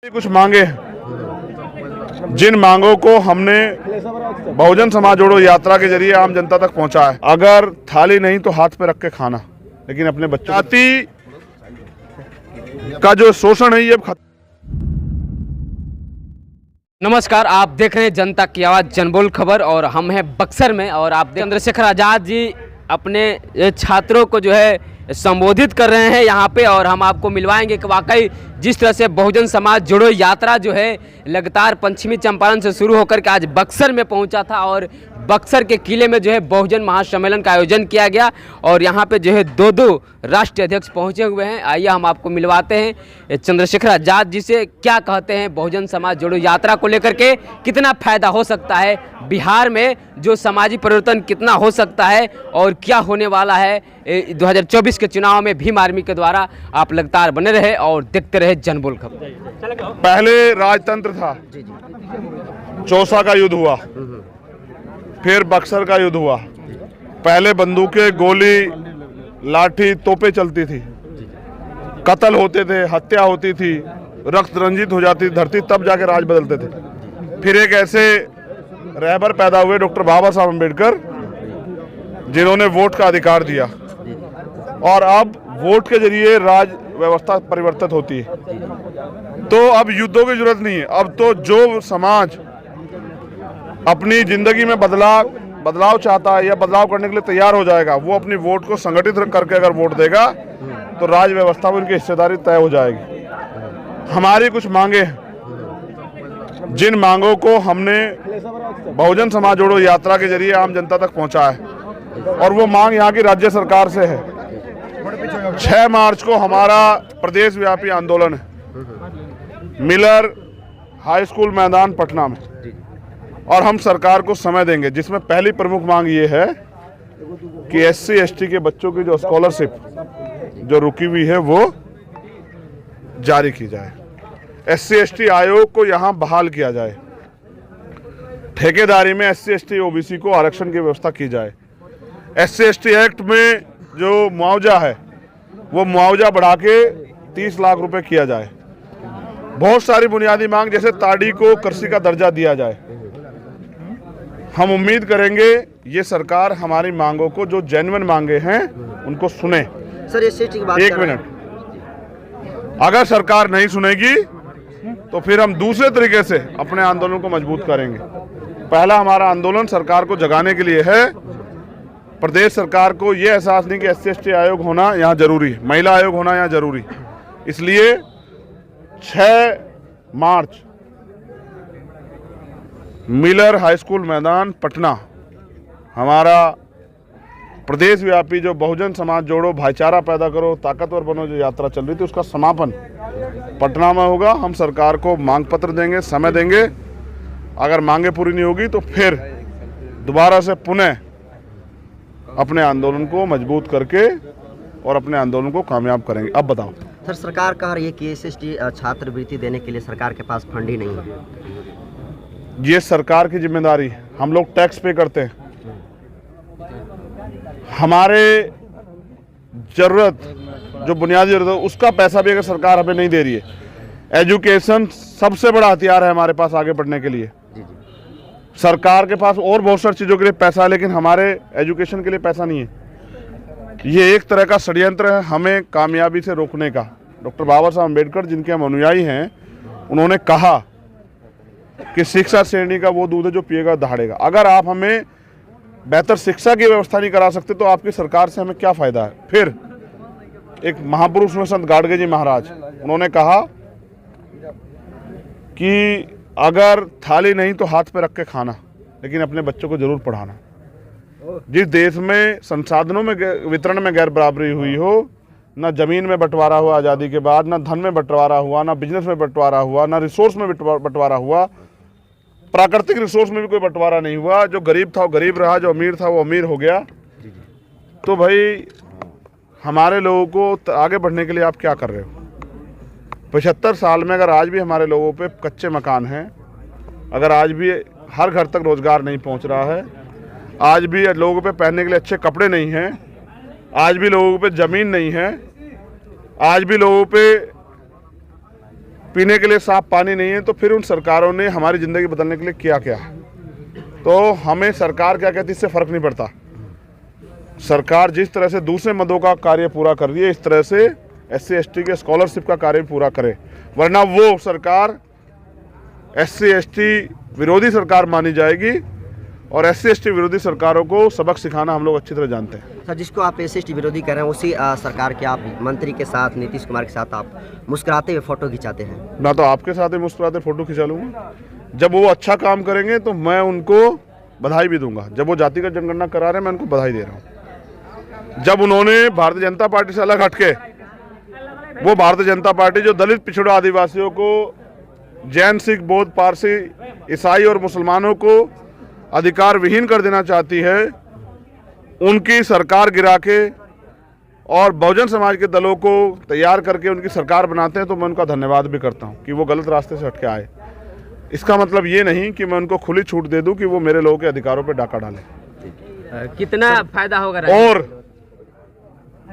कुछ मांगे हैं, जिन मांगों को हमने बहुजन समाज जोड़ो यात्रा के जरिए आम जनता तक पहुंचा है। अगर थाली नहीं तो हाथ पे रख के खाना, लेकिन अपने बच्चों जाति का जो शोषण है ये अब खत्म। नमस्कार, आप देख रहे हैं जनता की आवाज़ जनबोल खबर और हम हैं बक्सर में। और आप चंद्रशेखर आज़ाद जी अपने छात्रों को जो है संबोधित कर रहे हैं यहाँ पे, और हम आपको मिलवाएंगे कि वाकई जिस तरह से बहुजन समाज जोड़ो यात्रा जो है लगातार पश्चिमी चंपारण से शुरू होकर के आज बक्सर में पहुँचा था, और बक्सर के किले में जो है बहुजन महासम्मेलन का आयोजन किया गया और यहाँ पे जो है दो राष्ट्रीय अध्यक्ष पहुँचे हुए हैं। आइए हम आपको मिलवाते हैं चंद्रशेखर आज़ाद जी से, क्या कहते हैं बहुजन समाज जोड़ो यात्रा को लेकर के, कितना फायदा हो सकता है बिहार में, जो सामाजिक परिवर्तन कितना हो सकता है और क्या होने वाला है 2024 के चुनाव में भीम आर्मी के द्वारा। आप लगातार बने रहे और देखते रहे जनबोल खबर। पहले राजतंत्र था, चौसा का युद्ध हुआ, फिर बक्सर का युद्ध हुआ। पहले बंदूकें, गोली, लाठी, तोपें चलती थी, कत्ल होते थे, हत्या होती थी, रक्त रंजित हो जाती धरती, तब जाके राज बदलते थे। फिर एक ऐसे रहबर पैदा हुए डॉक्टर बाबा साहब अम्बेडकर, जिन्होंने वोट का अधिकार दिया, और अब वोट के जरिए राज व्यवस्था परिवर्तित होती है। तो अब युद्धों की जरूरत नहीं है। अब तो जो समाज अपनी जिंदगी में बदलाव चाहता है या बदलाव करने के लिए तैयार हो जाएगा, वो अपनी वोट को संगठित करके अगर वोट देगा तो राज व्यवस्था में उनकी हिस्सेदारी तय हो जाएगी। हमारी कुछ मांगे हैं, जिन मांगों को हमने बहुजन समाज जोड़ो यात्रा के जरिए आम जनता तक पहुंचा है, और वो मांग यहाँ की राज्य सरकार से है। 6 मार्च को हमारा प्रदेश व्यापी आंदोलन है, मिलर हाई स्कूल मैदान पटना में, और हम सरकार को समय देंगे, जिसमें पहली प्रमुख मांग ये है कि SC ST के बच्चों की जो स्कॉलरशिप जो रुकी हुई है वो जारी की जाए। SC ST आयोग को यहाँ बहाल किया जाए। ठेकेदारी में SC ST OBC को आरक्षण की व्यवस्था की जाए। SC ST एक्ट में जो मुआवजा है वो मुआवजा बढ़ा के 30 लाख रुपए किया जाए। बहुत सारी बुनियादी मांग, जैसे ताड़ी को कृषि का दर्जा दिया जाए। हम उम्मीद करेंगे ये सरकार हमारी मांगों को, जो जेन्युइन मांगे हैं, उनको सुने। सर, ये सीट की बात एक मिनट, अगर सरकार नहीं सुनेगी तो फिर हम दूसरे तरीके से अपने आंदोलन को मजबूत करेंगे। पहला हमारा आंदोलन सरकार को जगाने के लिए है। प्रदेश सरकार को ये एहसास नहीं कि SC ST आयोग होना यहाँ जरूरी है, महिला आयोग होना यहाँ जरूरी, इसलिए 6 मार्च मिलर हाई स्कूल मैदान पटना, हमारा प्रदेश व्यापी जो बहुजन समाज जोड़ो भाईचारा पैदा करो ताकतवर बनो जो यात्रा चल रही थी, उसका समापन पटना में होगा। हम सरकार को मांग पत्र देंगे, समय देंगे। अगर मांगे पूरी नहीं होगी तो फिर दोबारा से पुनः अपने आंदोलन को मजबूत करके और अपने आंदोलन को कामयाब करेंगे। अब बताओ सर, सरकार कह रही है कि SC ST छात्रवृत्ति देने के लिए सरकार के पास फंड ही नहीं है। ये सरकार की जिम्मेदारी है, हम लोग टैक्स पे करते हैं। हमारे जरूरत जो बुनियादी जरूरत है उसका पैसा भी अगर सरकार हमें नहीं दे रही है, एजुकेशन सबसे बड़ा हथियार है हमारे पास आगे बढ़ने के लिए। सरकार के पास और बहुत सारी चीज़ों के लिए पैसा है, लेकिन हमारे एजुकेशन के लिए पैसा नहीं है। ये एक तरह का षड्यंत्र है हमें कामयाबी से रोकने का। डॉक्टर बाबा साहब अम्बेडकर, जिनके हम अनुयायी हैं, उन्होंने कहा कि शिक्षा श्रेणी का वो दूध है जो पिएगा दहाड़ेगा। अगर आप हमें बेहतर शिक्षा की व्यवस्था नहीं करा सकते तो आपकी सरकार से हमें क्या फ़ायदा है। फिर एक महापुरुष में संत गाडगे जी महाराज, उन्होंने कहा कि अगर थाली नहीं तो हाथ पे रख के खाना, लेकिन अपने बच्चों को जरूर पढ़ाना। जिस देश में संसाधनों में वितरण में गैर बराबरी हुई हो, ना जमीन में बंटवारा हुआ आज़ादी के बाद, ना धन में बंटवारा हुआ, ना बिजनेस में बंटवारा हुआ, ना रिसोर्स में बंटवारा हुआ, प्राकृतिक रिसोर्स में भी कोई बंटवारा नहीं हुआ। जो गरीब था वो गरीब रहा, जो अमीर था वो अमीर हो गया। तो भाई हमारे लोगों को आगे बढ़ने के लिए आप क्या कर रहे हो? 75 साल में अगर आज भी हमारे लोगों पे कच्चे मकान हैं, अगर आज भी हर घर तक रोजगार नहीं पहुंच रहा है, आज भी लोगों पे पहनने के लिए अच्छे कपड़े नहीं हैं, आज भी लोगों पे ज़मीन नहीं है, आज भी लोगों पे पीने के लिए साफ पानी नहीं है, तो फिर उन सरकारों ने हमारी ज़िंदगी बदलने के लिए किया क्या? तो हमें सरकार क्या कहती है इससे फ़र्क नहीं पड़ता। सरकार जिस तरह से दूसरे मदों का कार्य पूरा कर रही है, इस तरह से SC ST के स्कॉलरशिप का कार्य पूरा करे, वरना वो सरकार SC ST विरोधी सरकार मानी जाएगी। और SC ST विरोधी सरकारों को सबक सिखाना हम लोग अच्छी तरह जानते हैं। सर, जिसको आप SC ST विरोधी कर रहे हैं, उसी सरकार के आप मंत्री के साथ, नीतीश कुमार के साथ आप मुस्कुराते हुए फोटो खिंचाते हैं। मैं तो आपके साथ ही मुस्कुराते फोटो खिंचा लूँगा। जब वो अच्छा काम करेंगे तो मैं उनको बधाई भी दूंगा। जब वो जातिगत जनगणना करा रहे हैं, मैं उनको बधाई दे रहा हूँ। जब उन्होंने भारतीय जनता पार्टी से अलग हटके, वो भारतीय जनता पार्टी जो दलित पिछड़ों आदिवासियों को, जैन, सिख, बौद्ध, पारसी, ईसाई और मुसलमानों को अधिकार विहीन कर देना चाहती है, उनकी सरकार गिरा के और बहुजन समाज के दलों को तैयार करके उनकी सरकार बनाते हैं, तो मैं उनका धन्यवाद भी करता हूं कि वो गलत रास्ते से हटके आए। इसका मतलब ये नहीं कि मैं उनको खुली छूट दे दूं कि वो मेरे लोगों के अधिकारों पर डाका डालें। कितना फायदा होगा? और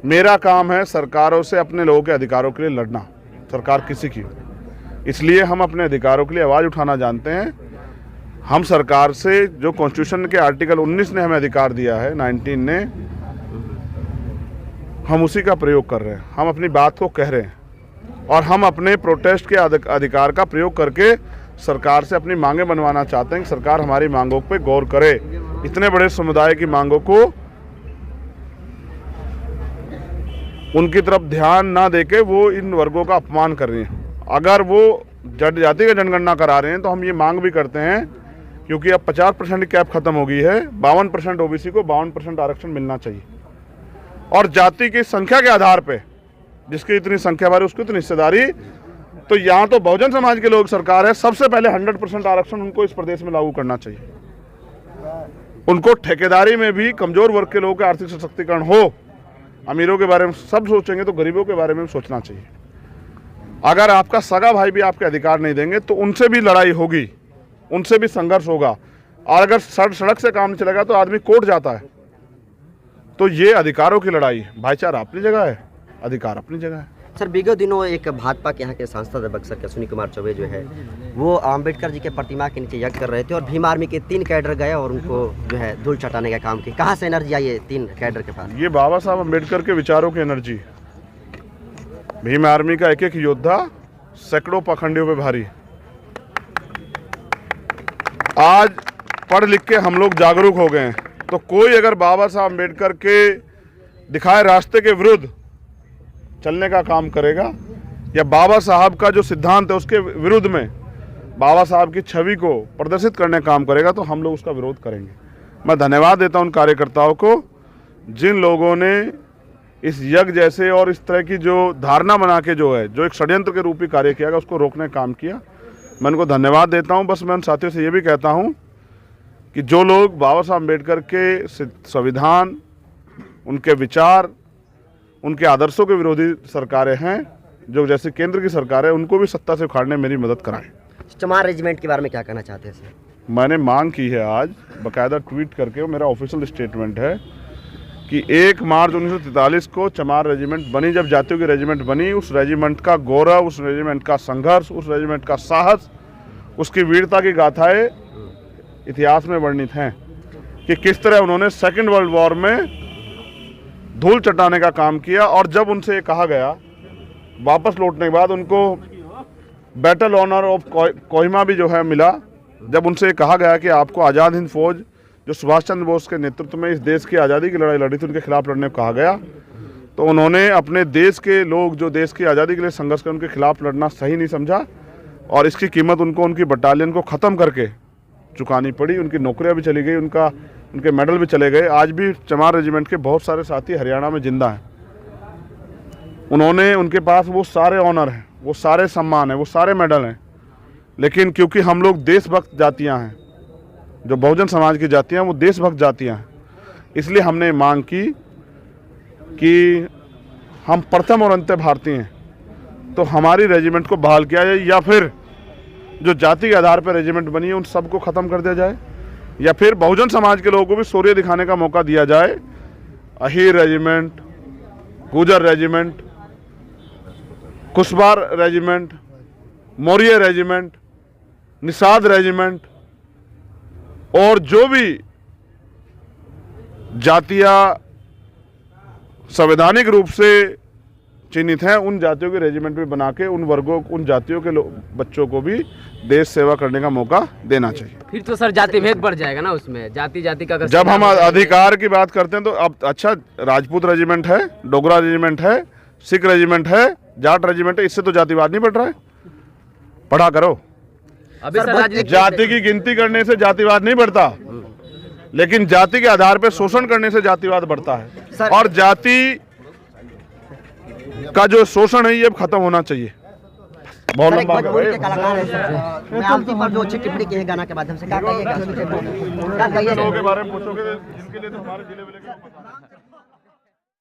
मेरा काम है सरकारों से अपने लोगों के अधिकारों के लिए लड़ना, सरकार किसी की हो। इसलिए हम अपने अधिकारों के लिए आवाज़ उठाना जानते हैं। हम सरकार से जो कॉन्स्टिट्यूशन के आर्टिकल 19 ने हमें अधिकार दिया है, 19 ने, हम उसी का प्रयोग कर रहे हैं। हम अपनी बात को कह रहे हैं और हम अपने प्रोटेस्ट के अधिकार का प्रयोग करके सरकार से अपनी मांगें बनवाना चाहते हैं कि सरकार हमारी मांगों पे गौर करे। इतने बड़े समुदाय की मांगों को उनकी तरफ ध्यान ना देके वो इन वर्गों का अपमान कर रही हैं। अगर वो जाति का जनगणना करा रहे हैं तो हम ये मांग भी करते हैं, क्योंकि अब 50% की कैप खत्म हो गई है, 52% OBC को 52% आरक्षण मिलना चाहिए। और जाति की संख्या के आधार पे, जिसकी इतनी संख्या बारे उसकी इतनी हिस्सेदारी, तो यहाँ तो बहुजन समाज के लोग सरकार है, सबसे पहले 100% आरक्षण उनको इस प्रदेश में लागू करना चाहिए। उनको ठेकेदारी में भी कमजोर वर्ग के लोगों का आर्थिक सशक्तिकरण हो। अमीरों के बारे में सब सोचेंगे तो गरीबों के बारे में सोचना चाहिए। अगर आपका सगा भाई भी आपके अधिकार नहीं देंगे तो उनसे भी लड़ाई होगी, उनसे भी संघर्ष होगा। और अगर सड़क से काम नहीं चलेगा तो आदमी कोर्ट जाता है। तो ये अधिकारों की लड़ाई है। भाईचारा अपनी जगह है, अधिकार अपनी जगह है। सर, विगत दिनों एक भाजपा के यहाँ के सांसद है बक्सर के अश्विनी कुमार चौबे जो है, वो अम्बेडकर जी के प्रतिमा के नीचे यज्ञ कर रहे थे और भीम आर्मी के 3 कैडर गए और उनको जो है धूल चटाने का काम किया। कहाँ से एनर्जी आई है 3 कैडर के पास? ये बाबा साहब अम्बेडकर के विचारों की एनर्जी। भीम आर्मी का एक एक योद्धा सैकड़ों पाखंडियों पे भारी। आज पढ़ लिख के हम लोग जागरूक हो गए हैं, तो कोई अगर बाबा साहब अम्बेडकर के दिखाए रास्ते के विरुद्ध चलने का काम करेगा या बाबा साहब का जो सिद्धांत है उसके विरुद्ध में बाबा साहब की छवि को प्रदर्शित करने का काम करेगा, तो हम लोग उसका विरोध करेंगे। मैं धन्यवाद देता हूं उन कार्यकर्ताओं को जिन लोगों ने इस यज्ञ जैसे और इस तरह की जो धारणा बना के जो एक षड्यंत्र के रूप में कार्य किया गया, उसको रोकने का काम किया। मैं उनको धन्यवाद देता हूं। बस मैं उन साथियों से ये भी कहता हूं कि जो लोग बाबा साहब अम्बेडकर के संविधान, उनके विचार, उनके आदर्शों के विरोधी सरकारें हैं, जो जैसे केंद्र की सरकार है, उनको भी सत्ता से उखाड़ने में मेरी मदद कराएं। चमार रेजिमेंट के बारे में क्या कहना चाहते हैं सर? मैंने मांग की है आज बाकायदा ट्वीट करके, वो मेरा ऑफिशियल स्टेटमेंट है कि 1 मार्च 1943 को चमार रेजिमेंट बनी। जब जातियों की रेजिमेंट बनी, उस रेजिमेंट का गौरव, उस रेजिमेंट का संघर्ष, उस रेजिमेंट का साहस, उसकी वीरता की गाथाएं इतिहास में वर्णित हैं कि किस तरह उन्होंने सेकेंड वर्ल्ड वॉर में धूल चटाने का काम किया। और जब उनसे कहा गया वापस लौटने के बाद, उनको बैटल ऑनर ऑफ कोहिमा भी जो है मिला, जब उनसे कहा गया कि आपको आज़ाद हिंद फौज जो सुभाष चंद्र बोस के नेतृत्व में इस देश की आज़ादी की लड़ाई लड़ी थी, उनके खिलाफ लड़ने को कहा गया, तो उन्होंने अपने देश के लोग जो देश की आज़ादी के लिए संघर्ष कर उनके खिलाफ लड़ना सही नहीं समझा और इसकी कीमत उनको उनकी बटालियन को ख़त्म करके चुकानी पड़ी। उनकी नौकरियां भी चली गई, उनके मेडल भी चले गए। आज भी चमार रेजिमेंट के बहुत सारे साथी हरियाणा में जिंदा हैं। उनके पास वो सारे ऑनर हैं, वो सारे सम्मान हैं, वो सारे मेडल हैं, लेकिन क्योंकि हम लोग देशभक्त जातियां हैं, जो बहुजन समाज की जातियां, वो देशभक्त जातियां हैं, इसलिए हमने मांग की कि हम प्रथम और अंत्य भारतीय हैं, तो हमारी रेजिमेंट को बहाल किया जाए, या फिर जो जाति के आधार पर रेजिमेंट बनी है उन सबको ख़त्म कर दिया जाए, या फिर बहुजन समाज के लोगों को भी शौर्य दिखाने का मौका दिया जाए। Ahir regiment, Gujar regiment, Kushwar regiment, Maurya regiment, Nishad regiment और जो भी जातियां संवैधानिक रूप से चिन्हित हैं उन जातियों के रेजिमेंट भी बना के उन वर्गों, उन जातियों के बच्चों को भी देश सेवा करने का मौका देना चाहिए। फिर तो सर जाति भेद बढ़ जाएगा ना उसमें, जाति जाति का अगर जब हम अधिकार की बात करते हैं तो अब अच्छा राजपूत रेजिमेंट है, डोगरा रेजिमेंट है, सिख रेजिमेंट है, जाट रेजिमेंट है, इससे तो जातिवाद नहीं बढ़ रहा है। पढ़ा करो। अभी सर राजनीति जाति की गिनती करने से जातिवाद नहीं बढ़ता, लेकिन जाति के आधार पर शोषण करने से जातिवाद बढ़ता है। और जाति का जो शोषण है ये अब खत्म होना चाहिए। बहुत सर, एक लंबा भोजपुरी के कलाकार हैं सर, मैं आमती पर जो अच्छी टिप्पणी की है गाना के माध्यम से क्या कहिएगा? के बारे में पूछोगे जिनके लिए तो हमारे जिले में